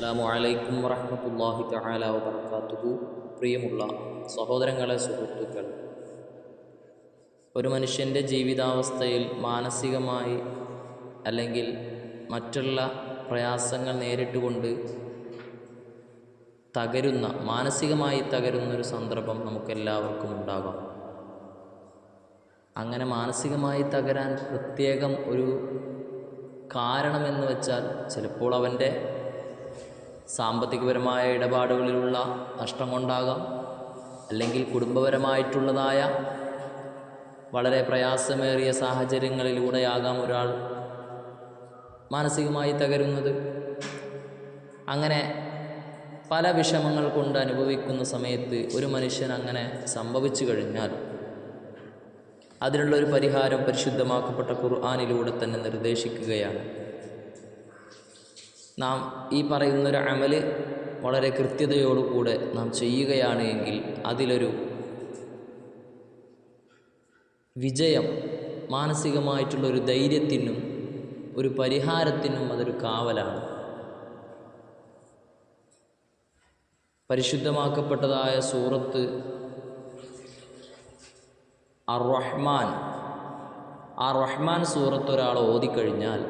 അസ്സലാമു അലൈക്കും വറഹ്മത്തുള്ളാഹി തആല വബറകാതുഹു. പ്രിയമുള്ള സഹോദരങ്ങളെ, സുഹൃത്തുക്കൾ, ഒരു മനുഷ്യൻ്റെ ജീവിതാവസ്ഥയിൽ മാനസികമായി അല്ലെങ്കിൽ മറ്റുള്ള പ്രയാസങ്ങൾ നേരിട്ടുകൊണ്ട് മാനസികമായി തകരുന്നൊരു സന്ദർഭം നമുക്കെല്ലാവർക്കും ഉണ്ടാകാം. അങ്ങനെ മാനസികമായി തകരാൻ പ്രത്യേകം ഒരു കാരണമെന്ന് വെച്ചാൽ ചിലപ്പോൾ അവൻ്റെ സാമ്പത്തികപരമായ ഇടപാടുകളിലുള്ള നഷ്ടം കൊണ്ടാകാം, അല്ലെങ്കിൽ കുടുംബപരമായിട്ടുള്ളതായ വളരെ പ്രയാസമേറിയ സാഹചര്യങ്ങളിലൂടെയാകാം ഒരാൾ മാനസികമായി തകരുന്നത്. അങ്ങനെ പല വിഷമങ്ങൾ കൊണ്ട് അനുഭവിക്കുന്ന സമയത്ത് ഒരു മനുഷ്യൻ അങ്ങനെ സംഭവിച്ചു കഴിഞ്ഞാൽ അതിനുള്ളൊരു പരിഹാരം പരിശുദ്ധമാക്കപ്പെട്ട ഖുർആനിലൂടെ തന്നെ നിർദ്ദേശിക്കുകയാണ്. നാം ഈ പറയുന്നൊരു അമല് വളരെ കൃത്യതയോടുകൂടെ നാം ചെയ്യുകയാണ് എങ്കിൽ അതിലൊരു വിജയം, മാനസികമായിട്ടുള്ളൊരു ധൈര്യത്തിനും ഒരു പരിഹാരത്തിനും അതൊരു കാവലാണ്. പരിശുദ്ധമാക്കപ്പെട്ടതായ സൂറത്ത് അർ-റഹ്മാൻ, ആ റഹ്മാൻ സൂറത്ത് ഒരാൾ ഓതിക്കഴിഞ്ഞാൽ,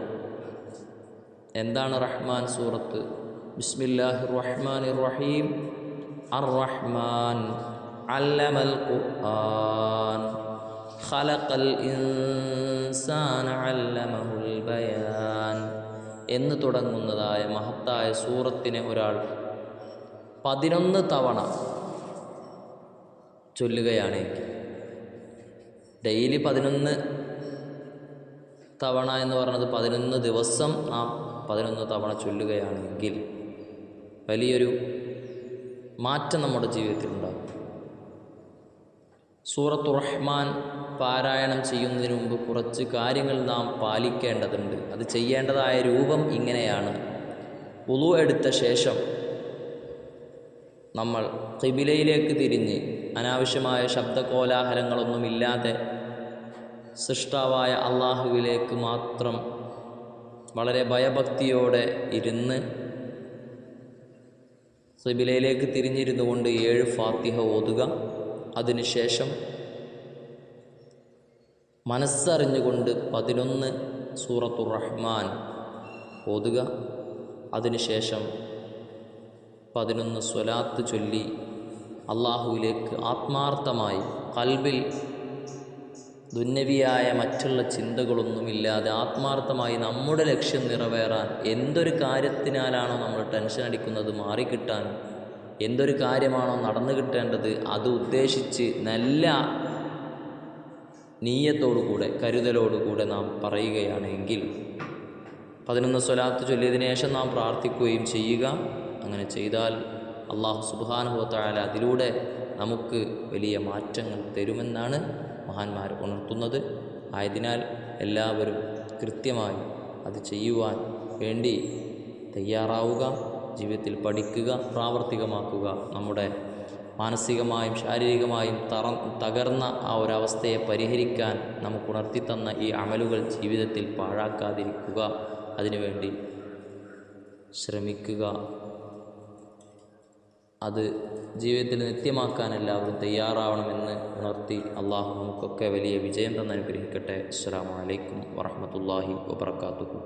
എന്താണ് റഹ്മാൻ സൂറത്ത്? ബിസ്മില്ലാഹിർ റഹ്മാനിർ റഹീം. അർ-റഹ്മാൻ അല്ലമൽ ഖുർആൻ ഖലഖൽ ഇൻസാന അല്ലമഹുൽ ബയാൻ എന്ന് തുടങ്ങുന്നതായ മഹത്തായ സൂറത്തിനെ ഒരാൾ 11 തവണ ചൊല്ലുകയാണെങ്കിൽ, ഡെയിലി 11 തവണ എന്ന് പറയുന്നത് 11 ദിവസം നാം 11 തവണ ചൊല്ലുകയാണെങ്കിൽ വലിയൊരു മാറ്റം നമ്മുടെ ജീവിതത്തിലുണ്ടാകും. സൂറത്തുർ റഹ്മാൻ പാരായണം ചെയ്യുന്നതിന് മുമ്പ് കുറച്ച് കാര്യങ്ങൾ നാം പാലിക്കേണ്ടതുണ്ട്. അത് ചെയ്യേണ്ടതായ രൂപം ഇങ്ങനെയാണ്. വുളു എടുത്ത ശേഷം നമ്മൾ ഖിബിലയിലേക്ക് തിരിഞ്ഞ് അനാവശ്യമായ ശബ്ദകോലാഹലങ്ങളൊന്നുമില്ലാതെ സൃഷ്ടാവായ അള്ളാഹുവിലേക്ക് മാത്രം വളരെ ഭയഭക്തിയോടെ ഇരുന്ന് ഖിബിലയിലേക്ക് തിരിഞ്ഞിരുന്നു കൊണ്ട് 7 ഫാത്തിഹ ഓതുക. അതിനുശേഷം മനസ്സറിഞ്ഞുകൊണ്ട് 11 സൂറത്തുർ റഹ്മാൻ ഓതുക. അതിനുശേഷം 11 സ്വലാത്ത് ചൊല്ലി അള്ളാഹുവിലേക്ക് ആത്മാർത്ഥമായി, ഖൽബിൽ ദുന്യവിയായ മറ്റുള്ള ചിന്തകളൊന്നുമില്ലാതെ ആത്മാർത്ഥമായി നമ്മുടെ ലക്ഷ്യം നിറവേറാൻ, എന്തൊരു കാര്യത്തിനാലാണോ നമ്മൾ ടെൻഷൻ അടിക്കുന്നത് മാറിക്കിട്ടാനും, എന്തൊരു കാര്യമാണോ നടന്നു കിട്ടേണ്ടത് അത് ഉദ്ദേശിച്ച് നല്ല നീയത്തോടുകൂടെ, കരുതലോടുകൂടെ നാം പറയുകയാണെങ്കിൽ 11 സ്വലാത്ത് ചൊല്ലിയതിനു ശേഷം നാം പ്രാർത്ഥിക്കുകയും ചെയ്യുക. അങ്ങനെ ചെയ്താൽ അല്ലാഹു സുബ്ഹാനഹു വ തആല അതിലൂടെ നമുക്ക് വലിയ മാറ്റങ്ങൾ തരുമെന്നാണ് മഹാന്മാർ ഉണർത്തുന്നത്. ആയതിനാൽ എല്ലാവരും കൃത്യമായി അത് ചെയ്യുവാൻ വേണ്ടി തയ്യാറാവുക, ജീവിതത്തിൽ പഠിക്കുക, പ്രാവർത്തികമാക്കുക. നമ്മുടെ മാനസികമായും ശാരീരികമായും തകർന്ന ആ ഒരവസ്ഥയെ പരിഹരിക്കാൻ നമുക്ക് ഉണർത്തിത്തന്ന ഈ അമലുകൾ ജീവിതത്തിൽ പാഴാക്കാതിരിക്കുക, അതിനുവേണ്ടി ശ്രമിക്കുക. അത് ജീവിതത്തിൽ നിത്യമാക്കാൻ എല്ലാവരും തയ്യാറാവണമെന്ന് ഉണർത്തി അള്ളാഹു നമുക്കൊക്കെ വലിയ വിജയം തന്നനുഗ്രഹിക്കട്ടെ. അസ്സലാമു അലൈക്കും വറഹ്മത്തുള്ളാഹി വബറകാതുഹു.